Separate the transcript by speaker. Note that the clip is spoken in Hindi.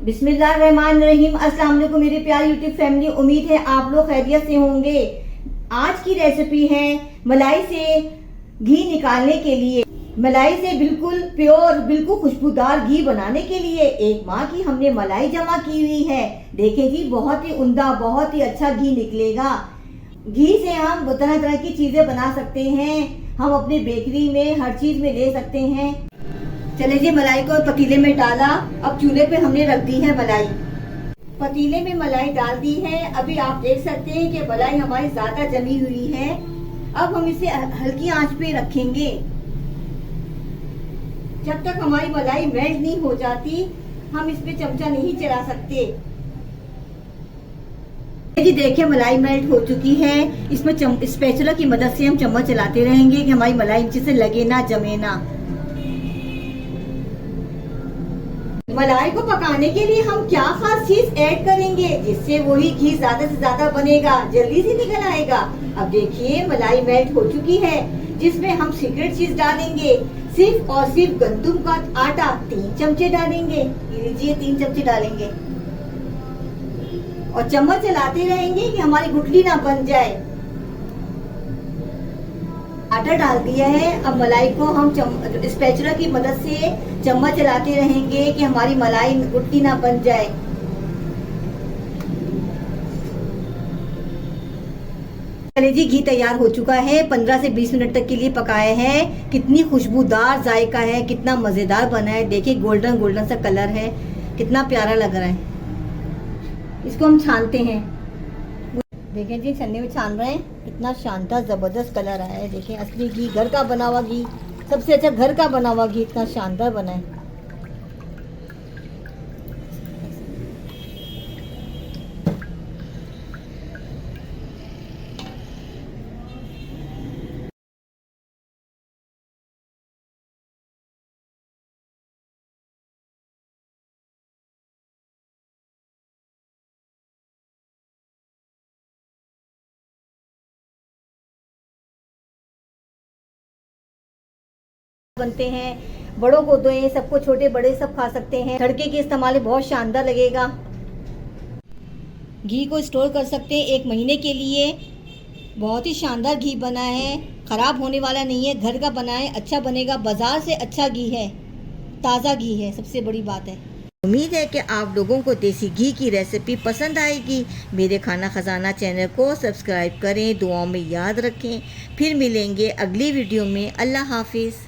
Speaker 1: बिस्मिल्लाहिर्रहमानिर्रहीम। अस्सलाम वालेकुम मेरे प्यारी यूट्यूब फैमिली, उम्मीद है आप लोग खैरियत से होंगे। आज की रेसिपी है मलाई से घी निकालने के लिए। मलाई से बिल्कुल प्योर, बिल्कुल खुशबूदार घी बनाने के लिए एक माह की हमने मलाई जमा की हुई है। देखें जी, बहुत ही उम्दा, बहुत ही अच्छा घी निकलेगा। घी से हम तरह तरह की चीजें बना सकते हैं। हम अपने बेकरी में हर चीज में ले सकते हैं। चले जी, मलाई को पतीले में डाला। अब चूल्हे पे हमने रख दी है मलाई। पतीले में मलाई डाल दी है। अभी आप देख सकते हैं कि मलाई हमारी ज्यादा जमी हुई है। अब हम इसे हल्की आंच पे रखेंगे। जब तक हमारी मलाई मेल्ट नहीं हो जाती, हम इस पे चमचा नहीं चला सकते। जी देखिए, मलाई मेल्ट हो चुकी है। इसमें स्पैचुला की मदद से हम चम्मच चलाते रहेंगे कि हमारी मलाई नीचे से लगे ना, जमे ना। मलाई को पकाने के लिए हम क्या खास चीज ऐड करेंगे जिससे वही घी ज्यादा से ज्यादा बनेगा, जल्दी से निकल आएगा। अब देखिए, मलाई मेल्ट हो चुकी है। जिसमें हम सीक्रेट चीज डालेंगे, सिर्फ और सिर्फ गंदुम का आटा 3 चमचे डालेंगे। लीजिए, 3 चमचे डालेंगे और चम्मच चलाते रहेंगे कि हमारी गुठली ना बन जाए। आटा डाल दिया है। अब मलाई को हम स्पैचुला की मदद से चम्मच चलाते रहेंगे कि हमारी मलाई गुठली ना बन जाए। चलिए जी, घी तैयार हो चुका है। 15 से 20 मिनट तक के लिए पकाया है। कितनी खुशबूदार जायका है, कितना मजेदार बना है। देखिए, गोल्डन गोल्डन सा कलर है, कितना प्यारा लग रहा है। इसको हम छानते हैं। देखें जी, छन्ने में छान रहे हैं। इतना शानदार जबरदस्त कलर आया है। देखें, असली घी, घर का बना हुआ घी, सबसे अच्छा घर का बना हुआ घी इतना शानदार बना है। बनते हैं, बड़ों को दो, सबको, छोटे बड़े सब खा सकते हैं। तड़के के इस्तेमाल बहुत शानदार लगेगा। घी को स्टोर कर सकते हैं 1 महीने के लिए। बहुत ही शानदार घी बना है, खराब होने वाला नहीं है, घर का बना है, अच्छा बनेगा। बाजार से अच्छा घी है, ताज़ा घी है, सबसे बड़ी बात है। उम्मीद है कि आप लोगों को देसी घी की रेसिपी पसंद आएगी। मेरे खाना खजाना चैनल को सब्सक्राइब करें, दुआओं में याद रखें। फिर मिलेंगे अगली वीडियो में। अल्लाह हाफिज़।